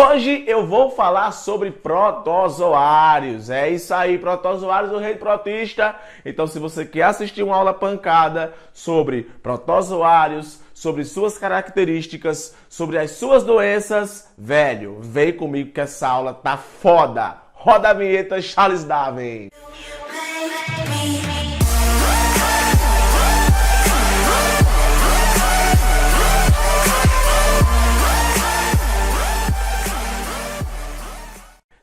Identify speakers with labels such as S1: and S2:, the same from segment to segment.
S1: Hoje eu vou falar sobre protozoários. É isso aí, protozoários do reino protista. Então, se você quer assistir uma aula pancada sobre protozoários, sobre suas características, sobre as suas doenças, velho, vem comigo que essa aula tá foda. Roda a vinheta, Charles Darwin.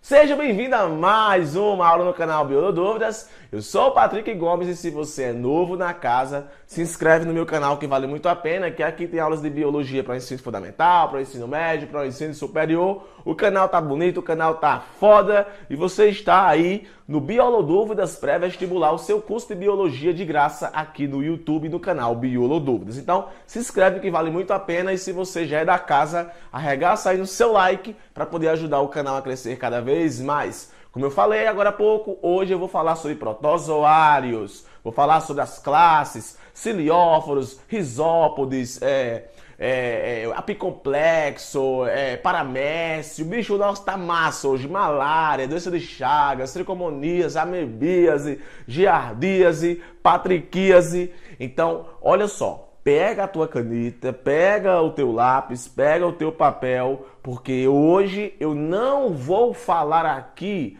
S1: Seja bem-vindo a mais uma aula no canal Biolodúvidas. Eu sou o Patrick Gomes e se você é novo na casa, se inscreve no meu canal que vale muito a pena, que aqui tem aulas de biologia para o ensino fundamental, para o ensino médio, para o ensino superior. O canal tá bonito, o canal tá foda e você está aí no Biolodúvidas pré-vestibular, o seu curso de biologia de graça aqui no YouTube no canal Biolodúvidas. Então, se inscreve que vale muito a pena e se você já é da casa, arregaça aí no seu like para poder ajudar o canal a crescer cada vez mais. Como eu falei agora há pouco, hoje eu vou falar sobre protozoários, vou falar sobre as classes, cilióforos, risópodes, apicomplexo, paramécio, o bicho nosso tá massa hoje, malária, doença de Chagas, tricomoníase, amebíase, giardíase, patriquíase. Então, olha só. Pega a tua caneta, pega o teu lápis, pega o teu papel, porque hoje eu não vou falar aqui,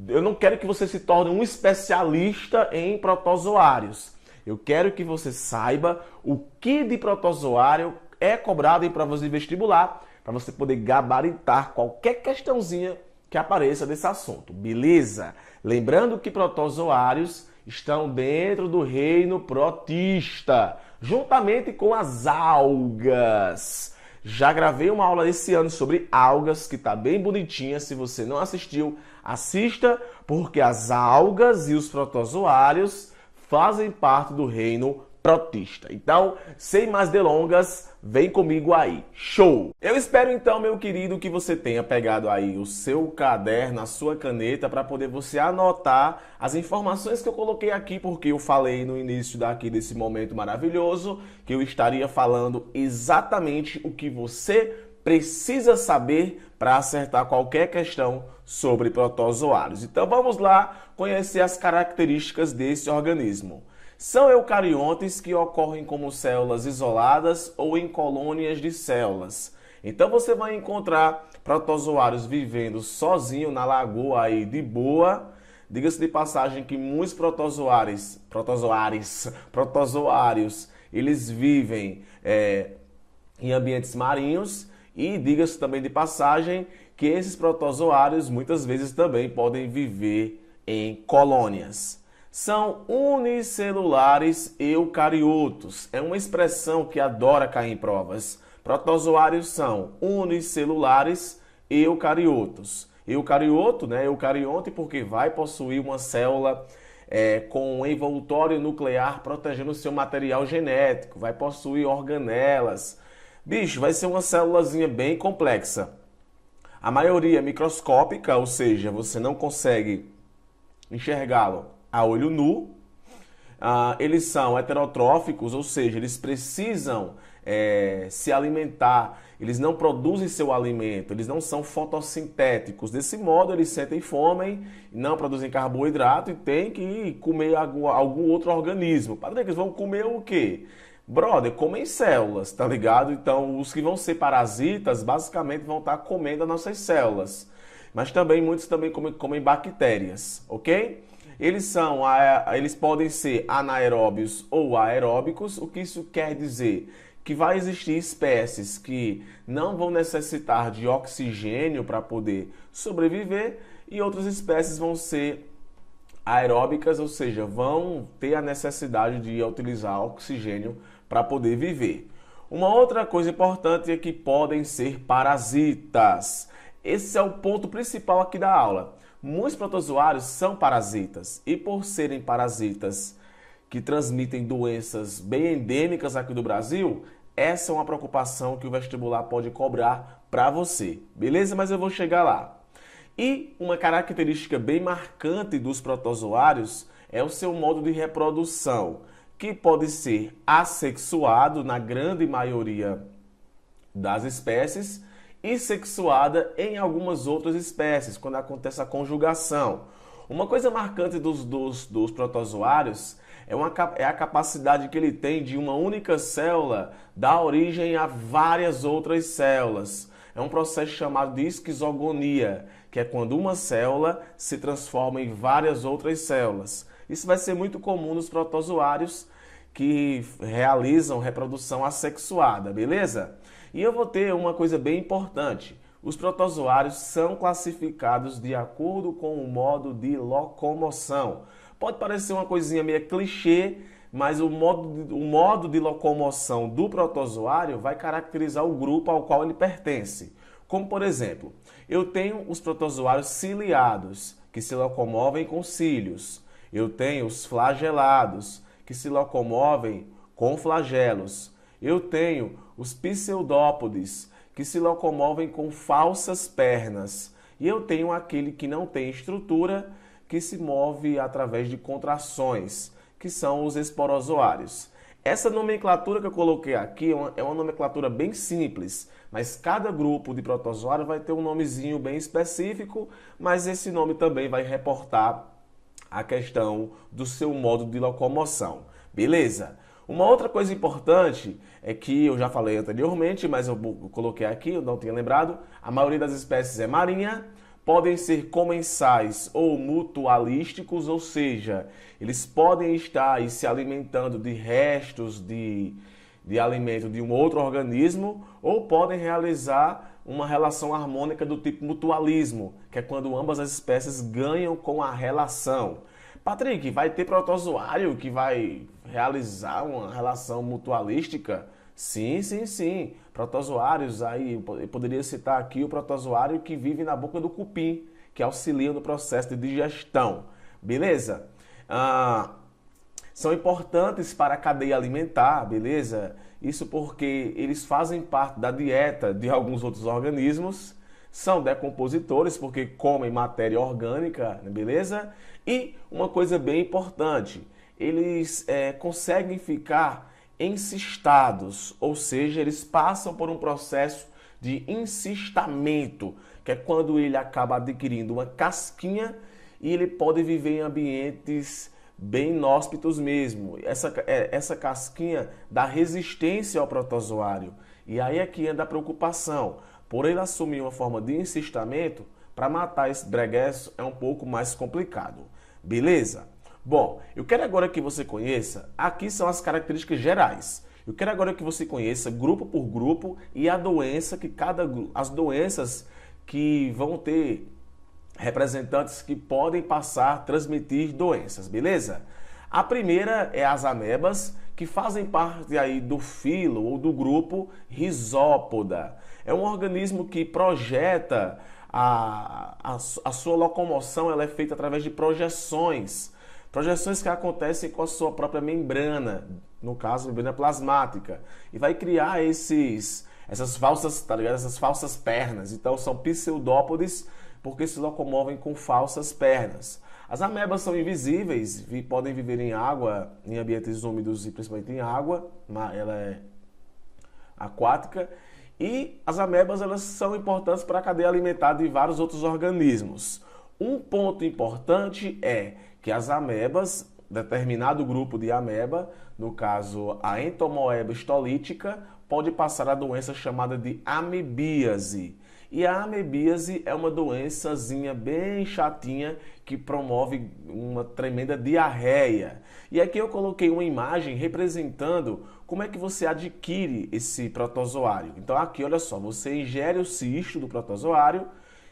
S1: eu não quero que você se torne um especialista em protozoários. Eu quero que você saiba o que de protozoário é cobrado em provas de vestibular, para você poder gabaritar qualquer questãozinha que apareça desse assunto, beleza? Lembrando que protozoários estão dentro do reino protista, juntamente com as algas. Já gravei uma aula esse ano sobre algas, que tá bem bonitinha. Se você não assistiu, assista, porque as algas e os protozoários fazem parte do reino protista. Então, sem mais delongas, vem comigo aí. Show! Eu espero então, meu querido, que você tenha pegado aí o seu caderno, a sua caneta, para poder você anotar as informações que eu coloquei aqui, porque eu falei no início desse momento maravilhoso que eu estaria falando exatamente o que você precisa saber para acertar qualquer questão sobre protozoários. Então vamos lá conhecer as características desse organismo. São eucariontes que ocorrem como células isoladas ou em colônias de células. Então você vai encontrar protozoários vivendo sozinho na lagoa aí de boa. Diga-se de passagem que muitos protozoários, eles vivem em ambientes marinhos e diga-se também de passagem que esses protozoários muitas vezes também podem viver em colônias. São unicelulares eucariotos. É uma expressão que adora cair em provas. Protozoários são unicelulares eucariotos. Eucarioto, né? Eucarionte porque vai possuir uma célula com um envoltório nuclear protegendo o seu material genético. Vai possuir organelas. Bicho, vai ser uma célulazinha bem complexa. A maioria é microscópica, ou seja, você não consegue enxergá-lo a olho nu. Eles são heterotróficos, ou seja, eles precisam se alimentar, eles não produzem seu alimento, eles não são fotossintéticos. Desse modo, eles sentem fome, não produzem carboidrato e tem que comer algum outro organismo. Padre, eles vão comer o quê? Brother, comem células, tá ligado? Então, os que vão ser parasitas, basicamente, vão estar comendo as nossas células. Mas também, muitos também comem bactérias, ok? Eles podem ser anaeróbios ou aeróbicos. O que isso quer dizer? Que vai existir espécies que não vão necessitar de oxigênio para poder sobreviver e outras espécies vão ser aeróbicas, ou seja, vão ter a necessidade de utilizar oxigênio para poder viver. Uma outra coisa importante é que podem ser parasitas. Esse é o ponto principal aqui da aula. Muitos protozoários são parasitas e por serem parasitas que transmitem doenças bem endêmicas aqui do Brasil, essa é uma preocupação que o vestibular pode cobrar para você, beleza? Mas eu vou chegar lá. E uma característica bem marcante dos protozoários é o seu modo de reprodução, que pode ser assexuado na grande maioria das espécies e sexuada em algumas outras espécies, quando acontece a conjugação. Uma coisa marcante dos protozoários é a capacidade que ele tem de uma única célula dar origem a várias outras células. É um processo chamado de esquizogonia, que é quando uma célula se transforma em várias outras células. Isso vai ser muito comum nos protozoários que realizam reprodução assexuada, beleza? E eu vou ter uma coisa bem importante. Os protozoários são classificados de acordo com o modo de locomoção. Pode parecer uma coisinha meio clichê, mas o modo de locomoção do protozoário vai caracterizar o grupo ao qual ele pertence. Como, por exemplo, eu tenho os protozoários ciliados, que se locomovem com cílios. Eu tenho os flagelados, que se locomovem com flagelos. Eu tenho os pseudópodes, que se locomovem com falsas pernas. E eu tenho aquele que não tem estrutura, que se move através de contrações, que são os esporozoários. Essa nomenclatura que eu coloquei aqui é uma nomenclatura bem simples, mas cada grupo de protozoário vai ter um nomezinho bem específico, mas esse nome também vai reportar a questão do seu modo de locomoção. Beleza? Uma outra coisa importante é que eu já falei anteriormente, mas eu coloquei aqui, eu não tinha lembrado, a maioria das espécies é marinha, podem ser comensais ou mutualísticos, ou seja, eles podem estar aí se alimentando de restos de alimento de um outro organismo ou podem realizar uma relação harmônica do tipo mutualismo, que é quando ambas as espécies ganham com a relação. Patrick, vai ter protozoário que vai realizar uma relação mutualística? Sim, sim, sim. Protozoários, aí eu poderia citar aqui o protozoário que vive na boca do cupim, que auxilia no processo de digestão. Beleza? São importantes para a cadeia alimentar, beleza? Isso porque eles fazem parte da dieta de alguns outros organismos, são decompositores porque comem matéria orgânica, beleza? E uma coisa bem importante, eles conseguem ficar encistados, ou seja, eles passam por um processo de encistamento, que é quando ele acaba adquirindo uma casquinha e ele pode viver em ambientes bem inóspitos mesmo. Essa casquinha dá resistência ao protozoário. E aí é que entra a preocupação. Por ele assumir uma forma de encistamento, para matar esse breguesso é um pouco mais complicado. Beleza? Bom, eu quero agora que você conheça, aqui são as características gerais. Eu quero agora que você conheça grupo por grupo e a doença que as doenças que vão ter representantes que podem transmitir doenças, beleza? A primeira é as amebas, que fazem parte aí do filo ou do grupo Rhizópoda. É um organismo que projeta a sua locomoção, ela é feita através de projeções. Projeções que acontecem com a sua própria membrana, no caso, membrana plasmática. E vai criar essas falsas, tá ligado? Essas falsas pernas. Então são pseudópodes porque se locomovem com falsas pernas. As amebas são invisíveis, podem viver em água, em ambientes úmidos e principalmente em água. Ela é aquática. E as amebas elas são importantes para a cadeia alimentar de vários outros organismos. Um ponto importante é que as amebas, determinado grupo de ameba, no caso a entomoeba histolítica, pode passar a doença chamada de amebíase. E a amebíase é uma doençazinha bem chatinha que promove uma tremenda diarreia. E aqui eu coloquei uma imagem representando como é que você adquire esse protozoário. Então aqui, olha só, você ingere o cisto do protozoário,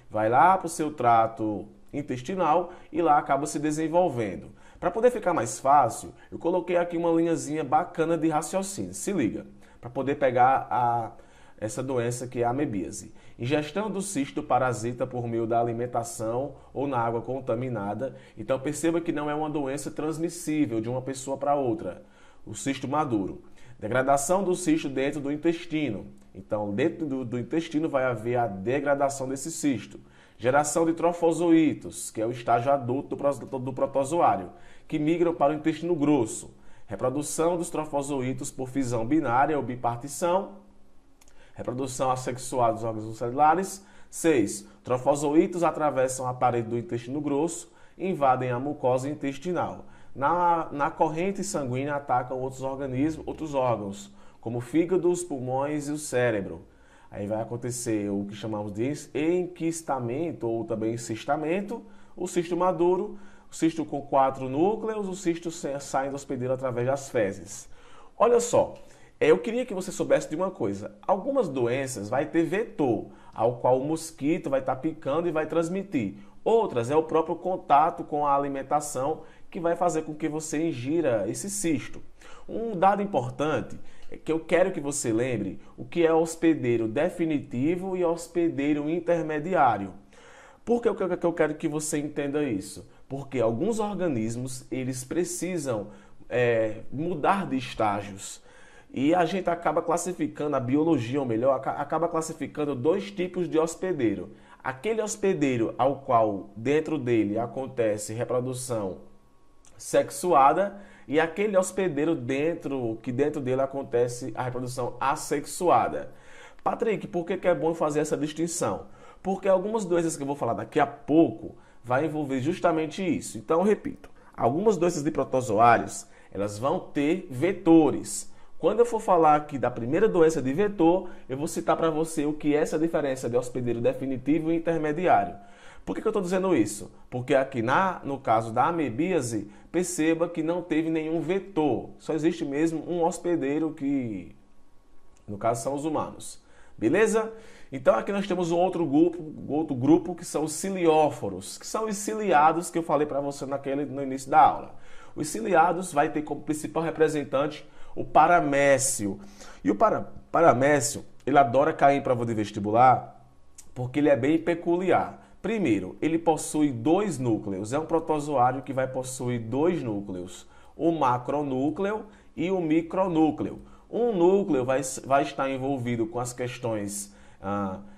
S1: vai lá para o seu trato intestinal e lá acaba se desenvolvendo. Para poder ficar mais fácil, eu coloquei aqui uma linhazinha bacana de raciocínio. Se liga, para poder pegar essa doença que é a amebíase. Ingestão do cisto parasita por meio da alimentação ou na água contaminada. Então perceba que não é uma doença transmissível de uma pessoa para outra. O cisto maduro. Degradação do cisto dentro do intestino. Então dentro do intestino vai haver a degradação desse cisto. Geração de trofozoítos, que é o estágio adulto do protozoário, que migram para o intestino grosso. Reprodução dos trofozoítos por fisão binária ou bipartição. reprodução assexuada dos organismos celulares. 6. Trofozoítos atravessam a parede do intestino grosso e invadem a mucosa intestinal. Na corrente sanguínea atacam outros organismos, outros órgãos, como o fígado, os pulmões e o cérebro. Aí vai acontecer o que chamamos de enquistamento ou também cistamento, o cisto maduro, o cisto com 4 núcleos, o cisto sai do hospedeiro através das fezes. Olha só, eu queria que você soubesse de uma coisa. Algumas doenças vai ter vetor, ao qual o mosquito vai estar picando e vai transmitir. Outras é o próprio contato com a alimentação que vai fazer com que você ingira esse cisto. Um dado importante é que eu quero que você lembre o que é hospedeiro definitivo e hospedeiro intermediário. Por que eu quero que você entenda isso? Porque alguns organismos eles precisam mudar de estágios. E a gente acaba classificando, a biologia, ou melhor, acaba classificando 2 tipos de hospedeiro. Aquele hospedeiro ao qual dentro dele acontece reprodução sexuada e aquele hospedeiro que dentro dele acontece a reprodução assexuada. Patrick, por que é bom fazer essa distinção? Porque algumas doenças que eu vou falar daqui a pouco vai envolver justamente isso. Então, eu repito, algumas doenças de protozoários, elas vão ter vetores. Quando eu for falar aqui da primeira doença de vetor, eu vou citar para você o que é essa diferença de hospedeiro definitivo e intermediário. Por que eu estou dizendo isso? Porque aqui no caso da amebíase, perceba que não teve nenhum vetor. Só existe mesmo um hospedeiro que, no caso, são os humanos. Beleza? Então aqui nós temos um outro grupo que são os cilióforos, que são os ciliados que eu falei para você no início da aula. Os ciliados vai ter como principal representante o paramécio. E o paramécio, ele adora cair em prova de vestibular porque ele é bem peculiar. Primeiro, ele possui 2 núcleos. É um protozoário que vai possuir 2 núcleos. O macronúcleo e o micronúcleo. Um núcleo vai estar envolvido com as questões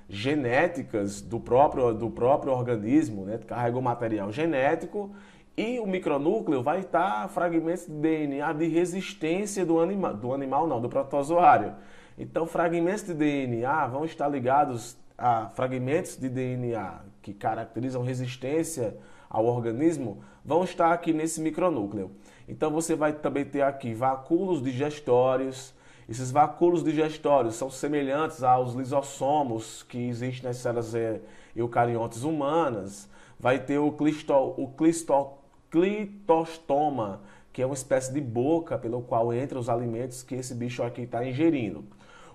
S1: genéticas do próprio organismo, né? Carrega o material genético. E o micronúcleo vai estar fragmentos de DNA de resistência do protozoário. Então, fragmentos de DNA vão estar ligados a fragmentos de DNA que caracterizam resistência ao organismo, vão estar aqui nesse micronúcleo. Então, você vai também ter aqui vacúolos digestórios. Esses vacúolos digestórios são semelhantes aos lisossomos que existem nas células eucariontes humanas. Vai ter o clitostoma, que é uma espécie de boca pelo qual entram os alimentos que esse bicho aqui está ingerindo.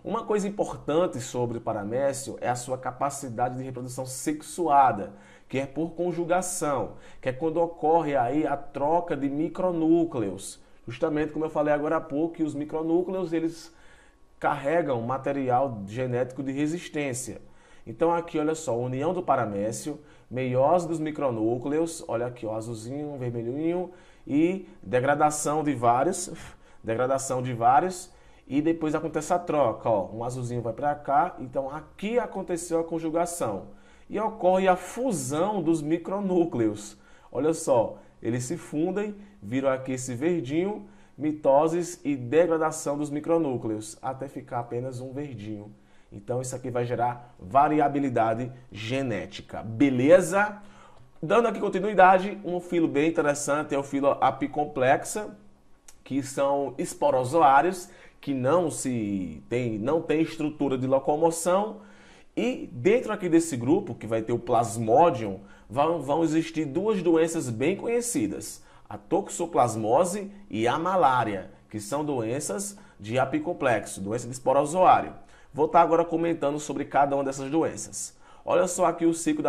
S1: Uma coisa importante sobre o paramécio é a sua capacidade de reprodução sexuada, que é por conjugação, que é quando ocorre aí a troca de micronúcleos. Justamente como eu falei agora há pouco, que os micronúcleos eles carregam material genético de resistência. Então aqui, olha só, união do paramécio, meiose dos micronúcleos, olha aqui, ó, azulzinho, vermelhinho, e degradação de vários, e depois acontece a troca, ó, um azulzinho vai para cá, então aqui aconteceu a conjugação. E ocorre a fusão dos micronúcleos. Olha só, eles se fundem, viram aqui esse verdinho, mitoses e degradação dos micronúcleos, até ficar apenas um verdinho. Então isso aqui vai gerar variabilidade genética, beleza? Dando aqui continuidade, um filo bem interessante é o filo apicomplexa, que são esporozoários, que não tem estrutura de locomoção. E dentro aqui desse grupo, que vai ter o Plasmodium, vão existir 2 doenças bem conhecidas, a toxoplasmose e a malária, que são doenças de apicomplexo, doença de esporozoário. Vou estar agora comentando sobre cada uma dessas doenças. Olha só aqui o ciclo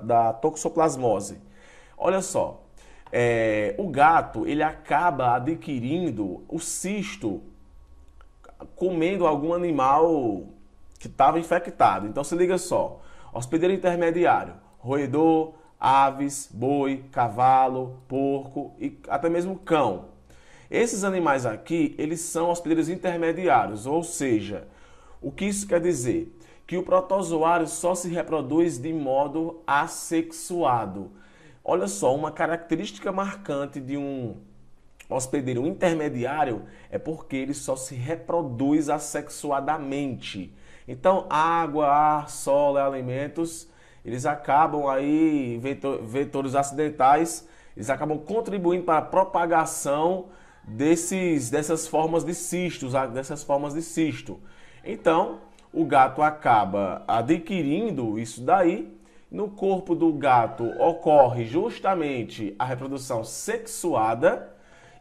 S1: da toxoplasmose. Olha só, o gato ele acaba adquirindo o cisto comendo algum animal que estava infectado. Então se liga só, hospedeiro intermediário, roedor, aves, boi, cavalo, porco e até mesmo cão. Esses animais aqui, eles são hospedeiros intermediários, ou seja, o que isso quer dizer? Que o protozoário só se reproduz de modo assexuado. Olha só, uma característica marcante de um hospedeiro intermediário é porque ele só se reproduz assexuadamente. Então, água, ar, solo e alimentos, eles acabam aí, vetores acidentais, eles acabam contribuindo para a propagação dessas formas de cistos, dessas formas de cisto. Então, o gato acaba adquirindo isso daí. No corpo do gato ocorre justamente a reprodução sexuada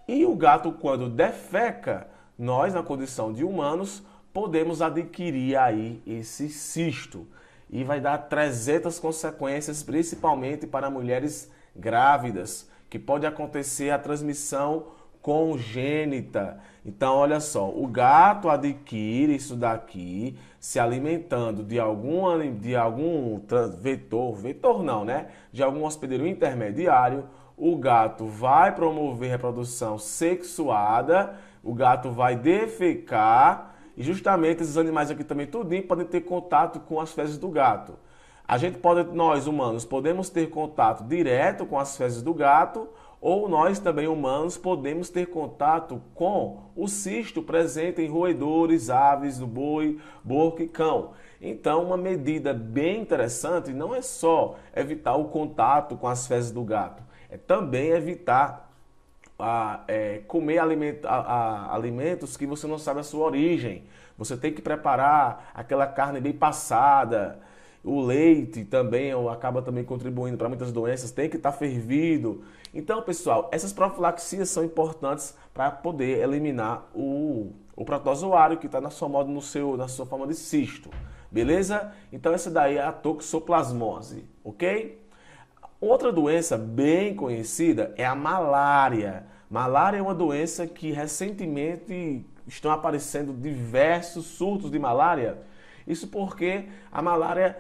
S1: e o gato, quando defeca, nós, na condição de humanos, podemos adquirir aí esse cisto. E vai dar 300 consequências, principalmente para mulheres grávidas, que pode acontecer a transmissão congênita. Então, olha só, o gato adquire isso daqui se alimentando de algum vetor não, né? De algum hospedeiro intermediário. O gato vai promover reprodução sexuada, o gato vai defecar e justamente esses animais aqui também tudinho podem ter contato com as fezes do gato. Nós humanos podemos ter contato direto com as fezes do gato, ou nós também humanos podemos ter contato com o cisto presente em roedores, aves, do boi, porco e cão. Então, uma medida bem interessante não é só evitar o contato com as fezes do gato, é também evitar comer alimentos que você não sabe a sua origem. Você tem que preparar aquela carne bem passada. O leite também acaba também contribuindo para muitas doenças, tem que estar fervido. Então, pessoal, essas profilaxias são importantes para poder eliminar o protozoário que está na sua forma de cisto. Beleza? Então, essa daí é a toxoplasmose, ok? Outra doença bem conhecida é a malária. Malária é uma doença que recentemente estão aparecendo diversos surtos de malária. Isso porque a malária,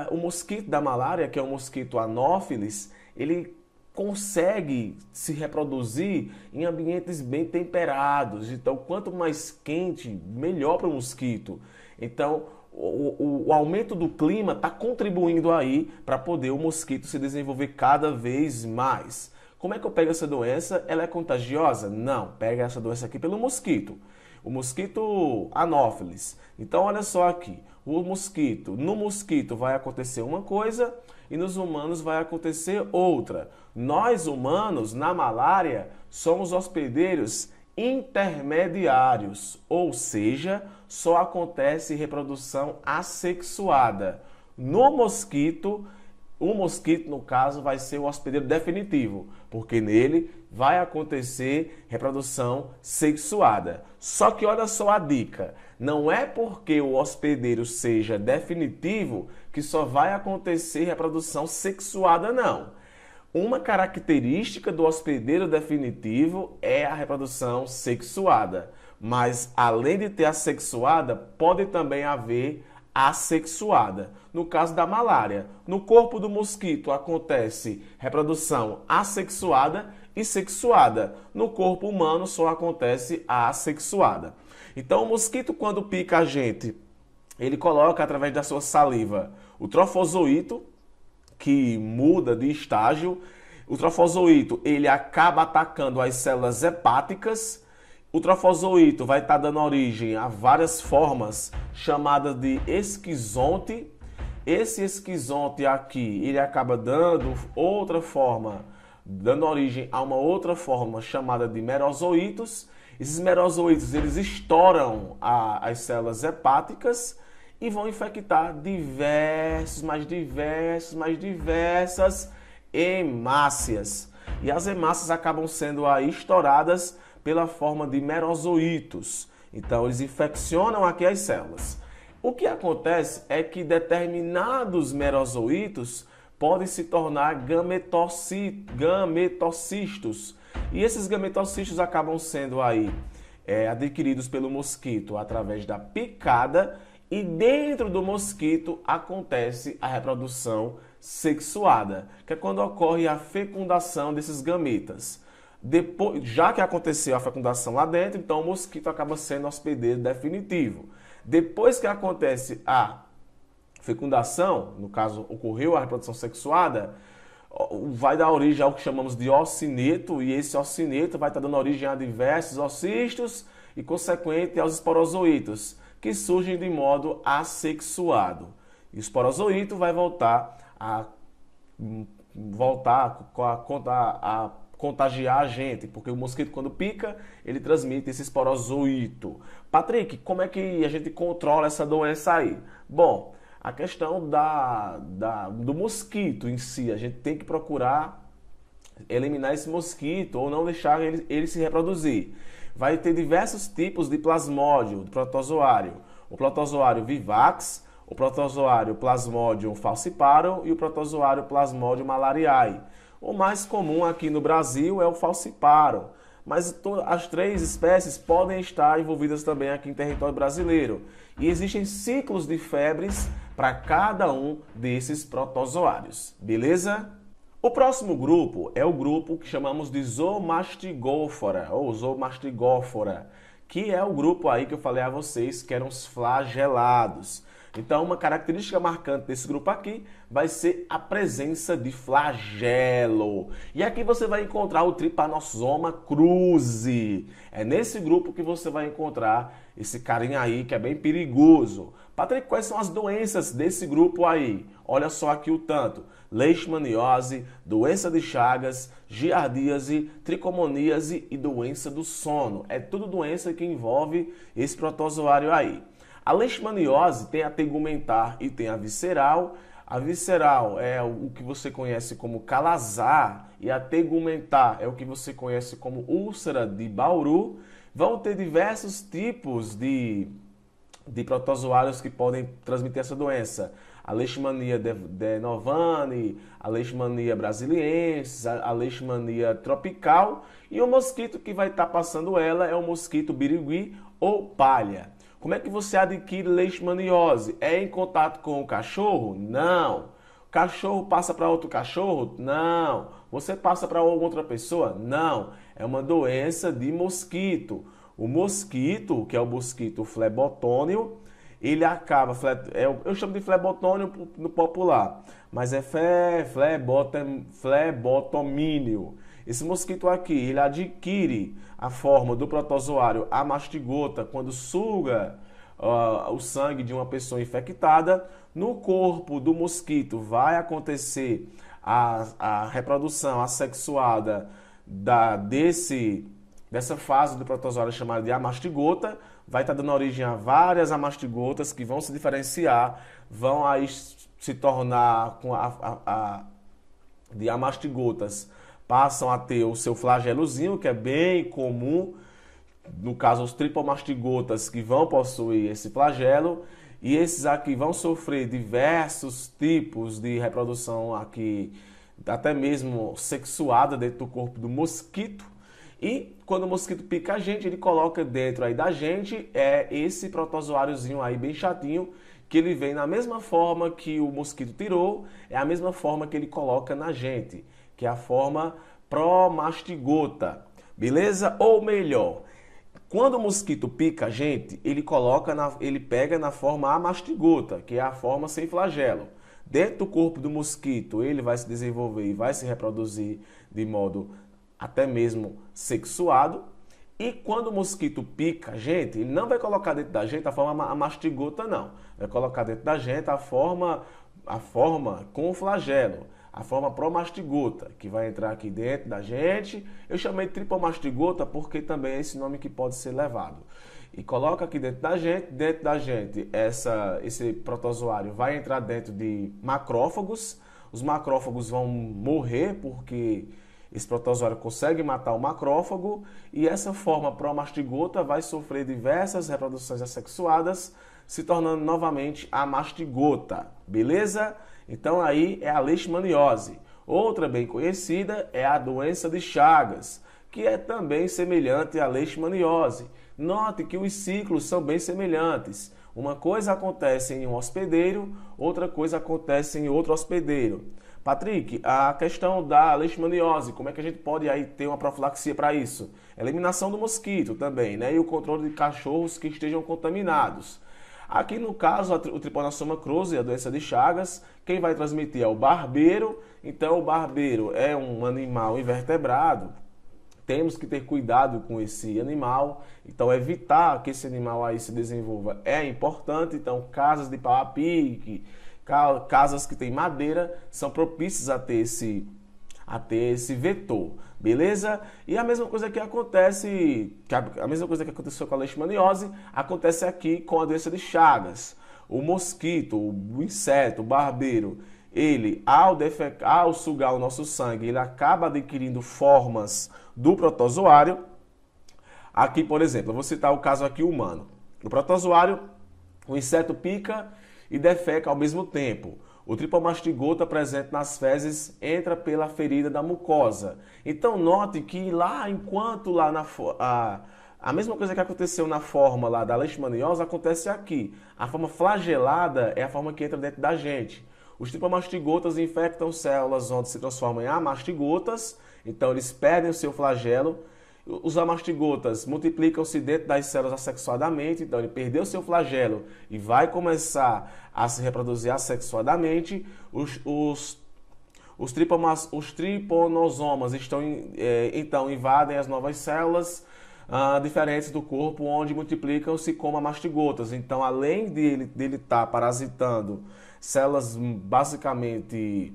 S1: o mosquito da malária, que é o mosquito Anopheles, ele consegue se reproduzir em ambientes bem temperados. Então, quanto mais quente, melhor para o mosquito. Então, o aumento do clima está contribuindo aí para poder o mosquito se desenvolver cada vez mais. Como é que eu pego essa doença? Ela é contagiosa? Não, pega essa doença aqui pelo mosquito. O mosquito Anopheles. Então, olha só aqui. No mosquito vai acontecer uma coisa e nos humanos vai acontecer outra. Nós humanos, na malária, somos hospedeiros intermediários, ou seja, só acontece reprodução assexuada. No mosquito, o mosquito, no caso, vai ser o hospedeiro definitivo, porque nele vai acontecer reprodução sexuada. Só que olha só a dica, não é porque o hospedeiro seja definitivo que só vai acontecer reprodução sexuada, não. Uma característica do hospedeiro definitivo é a reprodução sexuada, mas além de ter assexuada, pode também haver assexuada. No caso da malária, no corpo do mosquito acontece reprodução assexuada e sexuada. No corpo humano só acontece a assexuada. Então o mosquito, quando pica a gente, ele coloca através da sua saliva o trofozoito, que muda de estágio. O trofozoito, ele acaba atacando as células hepáticas. O trofozoito vai estar dando origem a várias formas chamadas de esquizonte. Esse esquizonte aqui, ele acaba dando outra forma, dando origem a uma outra forma chamada de merozoítos. Esses merozoítos, eles estouram as células hepáticas e vão infectar diversas hemácias. E as hemácias acabam sendo aí estouradas pela forma de merozoítos. Então, eles infeccionam aqui as células. O que acontece é que determinados merozoítos podem se tornar gametocistos. E esses gametocistos acabam sendo aí adquiridos pelo mosquito através da picada, e dentro do mosquito acontece a reprodução sexuada, que é quando ocorre a fecundação desses gametas. Depois, já que aconteceu a fecundação lá dentro, então o mosquito acaba sendo hospedeiro definitivo. Depois que acontece a fecundação, no caso ocorreu a reprodução sexuada, vai dar origem ao que chamamos de ocineto, e esse ocineto vai estar dando origem a diversos ocistos e, consequente, aos esporozoítos, que surgem de modo assexuado. E o esporozoíto vai voltar a contagiar a gente, porque o mosquito, quando pica, ele transmite esse esporozoíto. Patrick, como é que a gente controla essa doença aí? Bom, a questão do mosquito em si, a gente tem que procurar eliminar esse mosquito ou não deixar ele se reproduzir. Vai ter diversos tipos de plasmódio, de protozoário. O protozoário vivax, o protozoário Plasmodium falciparum e o protozoário Plasmodium malariae. O mais comum aqui no Brasil é o falciparum, mas as três espécies podem estar envolvidas também aqui em território brasileiro. E existem ciclos de febres para cada um desses protozoários, beleza? O próximo grupo é o grupo que chamamos de Zoomastigófora, ou Zoomastigófora, que é o grupo aí que eu falei a vocês que eram os flagelados. Então, uma característica marcante desse grupo aqui vai ser a presença de flagelo. E aqui você vai encontrar o Trypanosoma cruzi. É nesse grupo que você vai encontrar esse carinha aí que é bem perigoso. Patrick, quais são as doenças desse grupo aí? Olha só aqui o tanto: leishmaniose, doença de Chagas, giardíase, tricomoníase e doença do sono. É tudo doença que envolve esse protozoário aí. A leishmaniose tem a tegumentar e tem a visceral. A visceral é o que você conhece como calazar e a tegumentar é o que você conhece como úlcera de Bauru. Vão ter diversos tipos de protozoários que podem transmitir essa doença. A Leishmania denovani, a Leishmania brasiliensis, a Leishmania tropical, e o mosquito que vai estar passando ela é o mosquito birigui ou palha. Como é que você adquire leishmaniose? É em contato com o cachorro? Não. O cachorro passa para outro cachorro? Não. Você passa para outra pessoa? Não. É uma doença de mosquito. O mosquito, que é o mosquito flebotônio, ele acaba, eu chamo de flebotônio no popular, mas é flebotomínio. Esse mosquito aqui, ele adquire a forma do protozoário amastigota quando suga o sangue de uma pessoa infectada. No corpo do mosquito vai acontecer a reprodução assexuada dessa fase do protozoário chamada de amastigota. Vai estar dando origem a várias amastigotas que vão se diferenciar, vão aí se tornar de amastigotas, passam a ter o seu flagelozinho, que é bem comum, no caso os tripomastigotas que vão possuir esse flagelo, e esses aqui vão sofrer diversos tipos de reprodução aqui, até mesmo sexuada dentro do corpo do mosquito. E quando o mosquito pica a gente, ele coloca dentro aí da gente esse protozoáriozinho aí bem chatinho, que ele vem na mesma forma que o mosquito tirou, é a mesma forma que ele coloca na gente, que é a forma promastigota, beleza? Ou melhor, quando o mosquito pica a gente, ele pega na forma amastigota, que é a forma sem flagelo. Dentro do corpo do mosquito, ele vai se desenvolver e vai se reproduzir de modo até mesmo sexuado. E quando o mosquito pica a gente, ele não vai colocar dentro da gente a forma amastigota, não. Vai colocar dentro da gente a forma com flagelo, a forma promastigota, que vai entrar aqui dentro da gente. Eu chamei de tripomastigota porque também é esse nome que pode ser levado. E coloca aqui dentro da gente esse protozoário vai entrar dentro de macrófagos. Os macrófagos vão morrer porque esse protozoário consegue matar o macrófago, e essa forma promastigota vai sofrer diversas reproduções assexuadas, se tornando novamente a mastigota, beleza? Então aí é a leishmaniose. Outra bem conhecida é a doença de Chagas, que é também semelhante à leishmaniose. Note que os ciclos são bem semelhantes. Uma coisa acontece em um hospedeiro, outra coisa acontece em outro hospedeiro. Patrick, a questão da leishmaniose, como é que a gente pode aí ter uma profilaxia para isso? Eliminação do mosquito também, né? E o controle de cachorros que estejam contaminados. Aqui no caso, o Trypanosoma cruzi, a doença de Chagas, quem vai transmitir é o barbeiro. Então, o barbeiro é um animal invertebrado. Temos que ter cuidado com esse animal, então evitar que esse animal aí se desenvolva é importante. Então, casas de pau a pique, casas que tem madeira, são propícias a ter esse vetor, beleza? E a mesma coisa que acontece, a mesma coisa que aconteceu com a leishmaniose, acontece aqui com a doença de Chagas. O mosquito, o inseto, o barbeiro, ele, ao sugar o nosso sangue, ele acaba adquirindo formas do protozoário. Aqui, por exemplo, eu vou citar o caso aqui humano. No protozoário, o inseto pica e defeca ao mesmo tempo. O tripomastigota presente nas fezes entra pela ferida da mucosa. Então, note que lá, enquanto lá a mesma coisa que aconteceu na forma lá da leishmaniose acontece aqui. A forma flagelada é a forma que entra dentro da gente. Os tripomastigotas infectam células onde se transformam em amastigotas, então eles perdem o seu flagelo. Os amastigotas multiplicam-se dentro das células assexuadamente, então ele perdeu o seu flagelo e vai começar a se reproduzir assexuadamente. Os triponosomas então invadem as novas células diferentes do corpo, onde multiplicam-se como amastigotas. Então, além dele estar parasitando células basicamente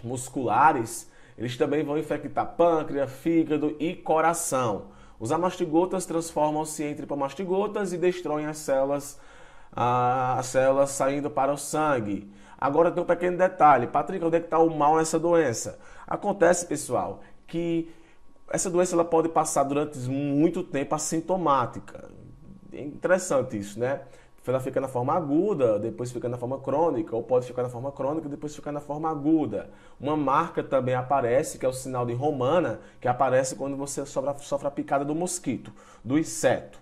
S1: musculares, eles também vão infectar pâncreas, fígado e coração. Os amastigotas transformam-se em tripomastigotas e destroem as células saindo para o sangue. Agora tem um pequeno detalhe. Patrick, onde é que está o mal nessa doença? Acontece, pessoal, que essa doença ela pode passar durante muito tempo assintomática. É interessante isso, né? Ela fica na forma aguda, depois fica na forma crônica, ou pode ficar na forma crônica e depois ficar na forma aguda. Uma marca também aparece, que é o sinal de Romana, que aparece quando você sofre a picada do mosquito, do inseto.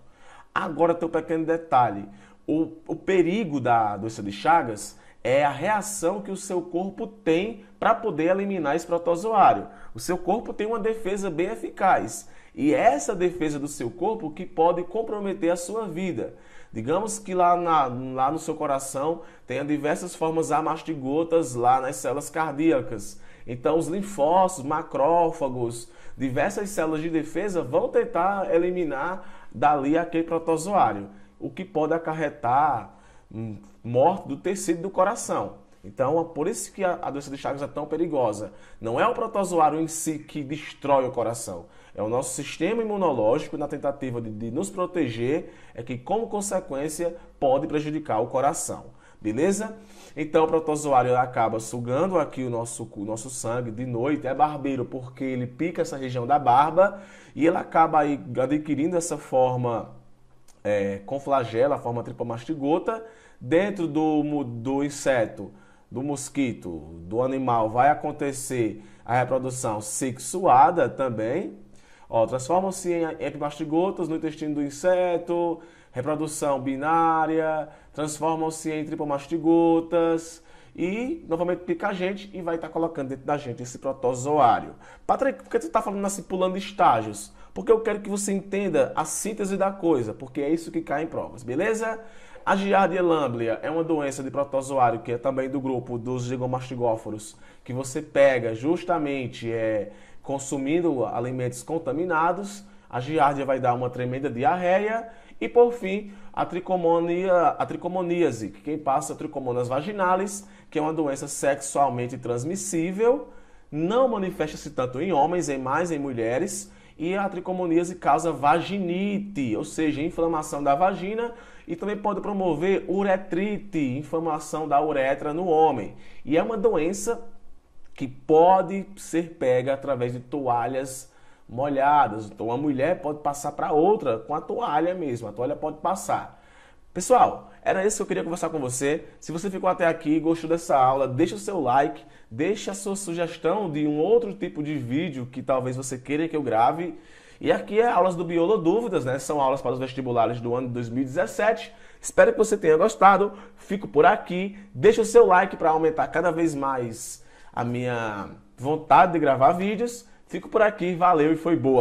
S1: Agora tem um pequeno detalhe. O perigo da doença de Chagas é a reação que o seu corpo tem para poder eliminar esse protozoário. O seu corpo tem uma defesa bem eficaz. E é essa defesa do seu corpo que pode comprometer a sua vida. Digamos que lá no seu coração tenha diversas formas amastigotas lá nas células cardíacas. Então os linfócitos, macrófagos, diversas células de defesa vão tentar eliminar dali aquele protozoário, o que pode acarretar morte do tecido do coração. Então, por isso que a doença de Chagas é tão perigosa. Não é o protozoário em si que destrói o coração. É o nosso sistema imunológico, na tentativa de nos proteger, é que, como consequência, pode prejudicar o coração. Beleza? Então, o protozoário acaba sugando aqui o nosso sangue de noite. É barbeiro porque ele pica essa região da barba e ele acaba aí adquirindo essa forma com flagelo, a forma tripomastigota. Dentro do inseto, do mosquito, do animal, vai acontecer a reprodução sexuada também. Transformam-se em epimastigotas no intestino do inseto, reprodução binária, transformam-se em tripomastigotas e novamente pica a gente e vai estar colocando dentro da gente esse protozoário. Patrick, por que tu está falando assim, pulando estágios? Porque eu quero que você entenda a síntese da coisa, porque é isso que cai em provas, beleza? A Giardia lamblia é uma doença de protozoário que é também do grupo dos gigomastigóforos, que você pega justamente consumindo alimentos contaminados. A giardia vai dar uma tremenda diarreia e, por fim, a tricomoníase, que quem passa tricomonas vaginalis, que é uma doença sexualmente transmissível, não manifesta-se tanto em homens, mais em mulheres, e a tricomoníase causa vaginite, ou seja, inflamação da vagina, e também pode promover uretrite, inflamação da uretra no homem. E é uma doença que pode ser pega através de toalhas molhadas. Então, uma mulher pode passar para outra com a toalha mesmo. A toalha pode passar. Pessoal, era isso que eu queria conversar com você. Se você ficou até aqui e gostou dessa aula, deixa o seu like, deixa a sua sugestão de um outro tipo de vídeo que talvez você queira que eu grave. E aqui é aulas do Biolo Dúvidas, né? São aulas para os vestibulares do ano de 2017. Espero que você tenha gostado. Fico por aqui. Deixa o seu like para aumentar cada vez mais a minha vontade de gravar vídeos. Fico por aqui. Valeu e foi boa.